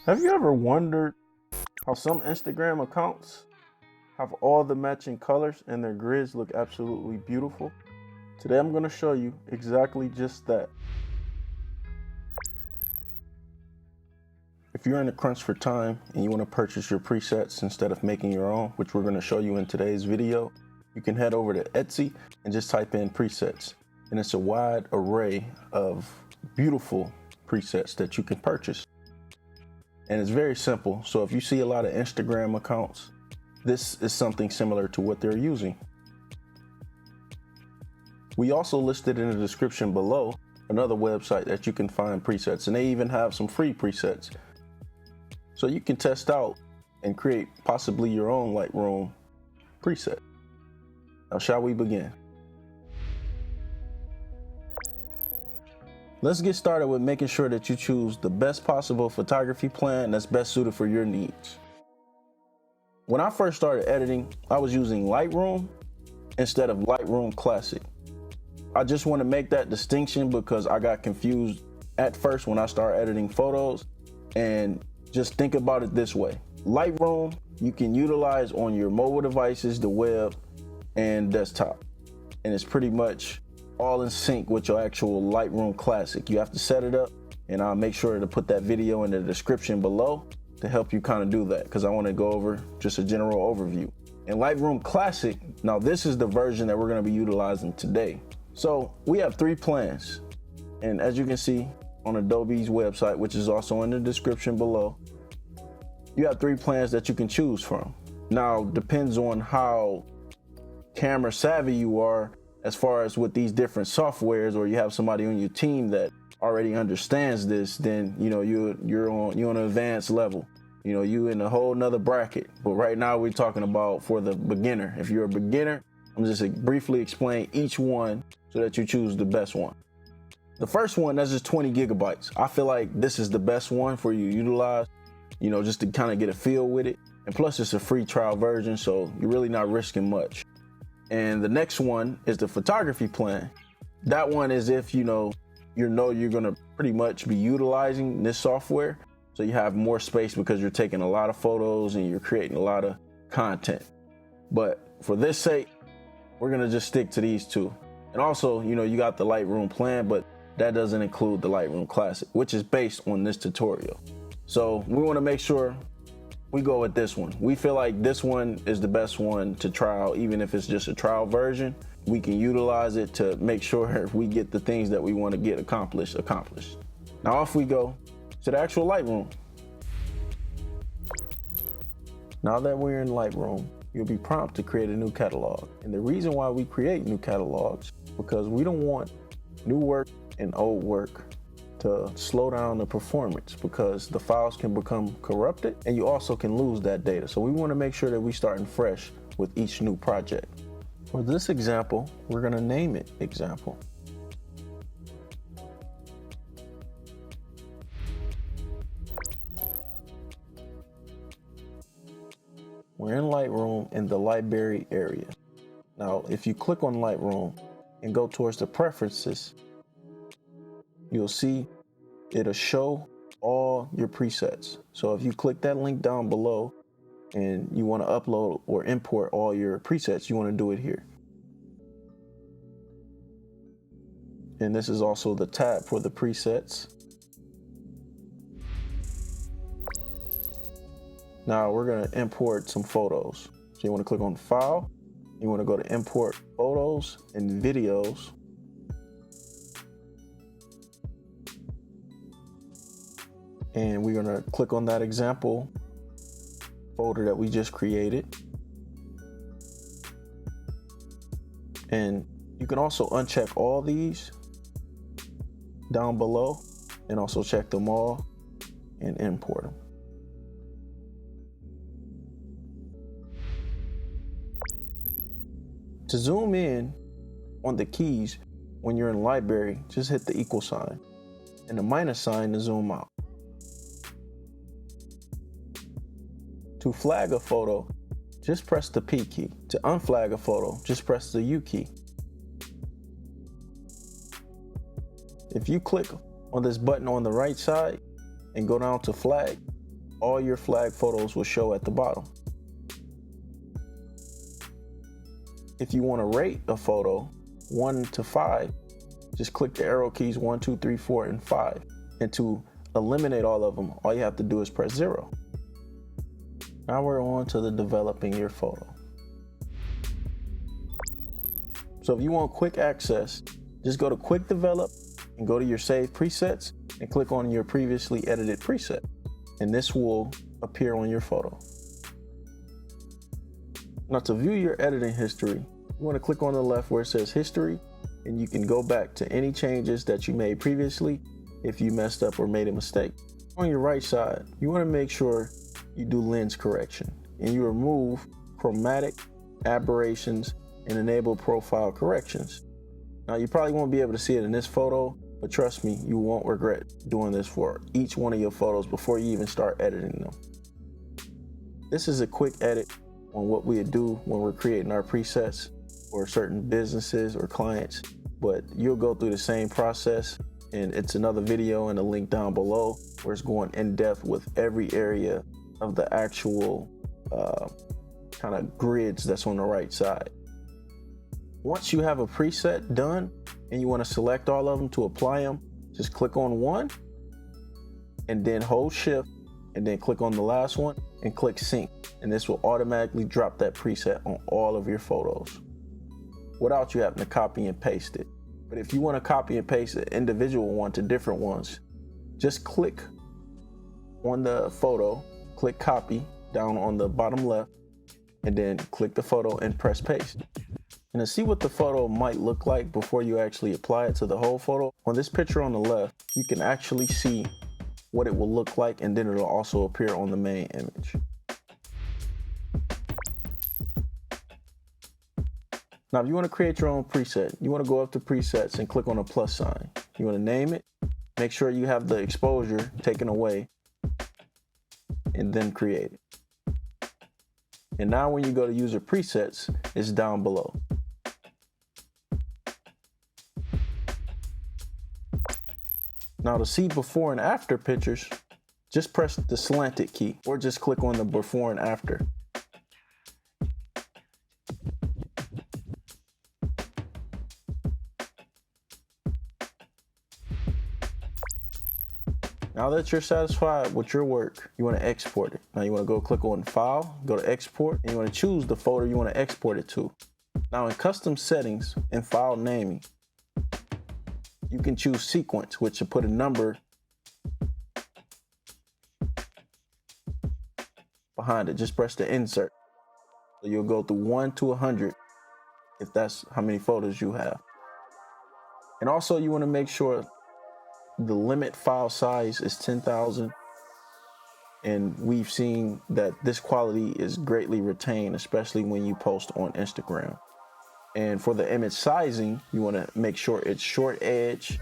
Have you ever wondered how some Instagram accounts have all the matching colors and their grids look absolutely beautiful? Today I'm going to show you exactly just that. If you're in a crunch for time and you want to purchase your presets instead of making your own, which we're going to show you in today's video, you can head over to Etsy and just type in presets. And it's a wide array of beautiful presets that you can purchase. And it's very simple. So if you see a lot of Instagram accounts, this is something similar to what they're using. We also listed in the description below another website that you can find presets, and they even have some free presets. So you can test out and create possibly your own Lightroom preset. Now, shall we begin? Let's get started with making sure that you choose the best possible photography plan that's best suited for your needs. When I first started editing, I was using Lightroom instead of Lightroom Classic. I just want to make that distinction because I got confused at first when I started editing photos. And just think about it this way. Lightroom, you can utilize on your mobile devices, the web, and desktop. And it's pretty much all in sync with your actual Lightroom Classic. You have to set it up, and I'll make sure to put that video in the description below to help you kind of do that, because I want to go over just a general overview. In Lightroom Classic, now this is the version that we're going to be utilizing today. So we have three plans, and as you can see on Adobe's website, which is also in the description below, you have three plans that you can choose from. Now, depends on how camera savvy you are as far as with these different softwares, or you have somebody on your team that already understands this, then you're on an advanced level. You in a whole nother bracket. But right now we're talking about for the beginner. If you're a beginner, I'm just briefly explain each one so that you choose the best one. The first one, that's just 20 gigabytes. I feel like this is the best one for you to utilize, just to kind of get a feel with it. And plus it's a free trial version, so you're really not risking much. And the next one is the photography plan. That one is if you're going to pretty much be utilizing this software, so you have more space because you're taking a lot of photos and you're creating a lot of content. But for this sake, we're going to just stick to these two. And also, you got the Lightroom plan, but that doesn't include the Lightroom Classic, which is based on this tutorial. So we want to make sure we go with this one. We feel like this one is the best one to trial, even if it's just a trial version. We can utilize it to make sure we get the things that we want to get accomplished. Now off we go to the actual Lightroom. Now that we're in Lightroom, you'll be prompted to create a new catalog. And the reason why we create new catalogs, because we don't want new work and old work to slow down the performance, because the files can become corrupted and you also can lose that data. So we want to make sure that we're starting fresh with each new project. For this example, we're going to name it example. We're in Lightroom in the library area. Now, if you click on Lightroom and go towards the preferences, you'll see it'll show all your presets. So if you click that link down below and you want to upload or import all your presets, you want to do it here. And this is also the tab for the presets. Now we're going to import some photos. So you want to click on File. You want to go to Import Photos and Videos. And we're going to click on that example folder that we just created. And you can also uncheck all these down below and also check them all and import them. To zoom in on the keys when you're in library, just hit the equal sign and the minus sign to zoom out. To flag a photo, just press the P key. To unflag a photo, just press the U key. If you click on this button on the right side and go down to flag, all your flag photos will show at the bottom. If you want to rate a photo 1 to 5, just click the arrow keys 1, 2, 3, 4, and 5. And to eliminate all of them, all you have to do is press 0. Now we're on to the developing your photo. So if you want quick access, just go to Quick Develop and go to your saved presets and click on your previously edited preset. And this will appear on your photo. Now to view your editing history, you want to click on the left where it says History, and you can go back to any changes that you made previously if you messed up or made a mistake. On your right side, you want to make sure you do lens correction and you remove chromatic aberrations and enable profile corrections. Now you probably won't be able to see it in this photo, but trust me, you won't regret doing this for each one of your photos before you even start editing them. This is a quick edit on what we do when we're creating our presets for certain businesses or clients, but you'll go through the same process, and it's another video and a link down below where it's going in depth with every area of the actual kind of grids that's on the right side. Once you have a preset done and you want to select all of them to apply them, just click on one and then hold shift and then click on the last one and click sync, and this will automatically drop that preset on all of your photos without you having to copy and paste it. But if you want to copy and paste an individual one to different ones, just click on the photo, click copy down on the bottom left, and then click the photo and press paste. And to see what the photo might look like before you actually apply it to the whole photo, on this picture on the left, you can actually see what it will look like, and then it'll also appear on the main image. Now, if you want to create your own preset, you want to go up to presets and click on the plus sign. You want to name it, make sure you have the exposure taken away, and then create it. And now when you go to user presets, it's down below. Now to see before and after pictures, just press the slanted key or just click on the before and after. Now that you're satisfied with your work, you want to export it. Now you want to go click on File, go to Export, and you want to choose the folder you want to export it to. Now in Custom Settings and File Naming, you can choose Sequence, which will put a number behind it. Just press the Insert. So you'll go through 1 to 100 if that's how many photos you have. And also you want to make sure the limit file size is 10,000, and we've seen that this quality is greatly retained, especially when you post on Instagram. And for the image sizing, you want to make sure it's short edge,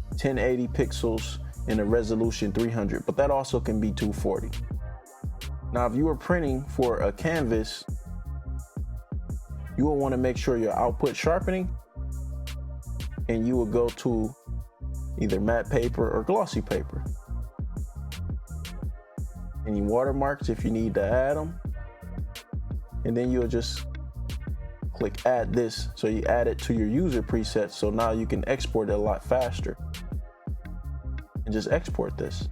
1080 pixels, and a resolution 300, but that also can be 240. Now, if you are printing for a canvas, you will want to make sure your output sharpening, and you will go to either matte paper or glossy paper. Any watermarks if you need to add them, and then you'll just click add this, so you add it to your user preset, so now you can export it a lot faster. And just export this.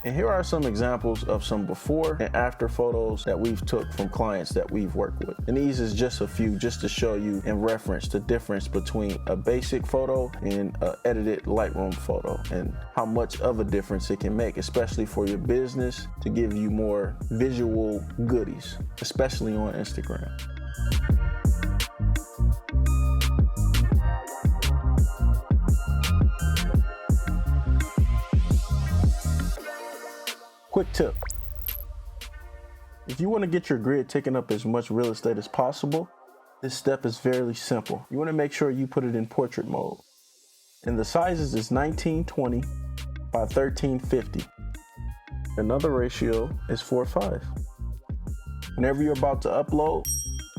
And here are some examples of some before and after photos that we've took from clients that we've worked with. And these is just a few, just to show you and reference the difference between a basic photo and an edited Lightroom photo, and how much of a difference it can make, especially for your business, to give you more visual goodies, especially on Instagram. Quick tip: if you want to get your grid taking up as much real estate as possible, this step is fairly simple. You want to make sure you put it in portrait mode. And the sizes is 1920 by 1350. Another ratio is 4:5. Whenever you're about to upload,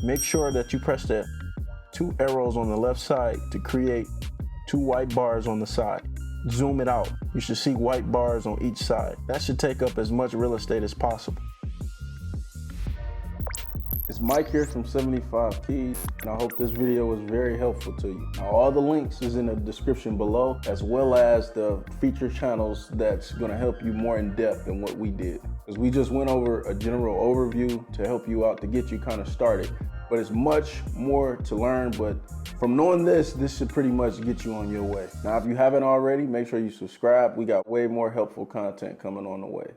make sure that you press the 2 arrows on the left side to create 2 white bars on the side. zoom it out. You should see white bars on each side. That should take up as much real estate as possible. It's Mike here from 75 Keys, and I hope this video was very helpful to you. Now, all the links is in the description below, as well as the feature channels that's gonna help you more in depth than what we did. Because we just went over a general overview to help you out, to get you kind of started. But it's much more to learn, but from knowing this should pretty much get you on your way. Now, if you haven't already, make sure you subscribe. We got way more helpful content coming on the way.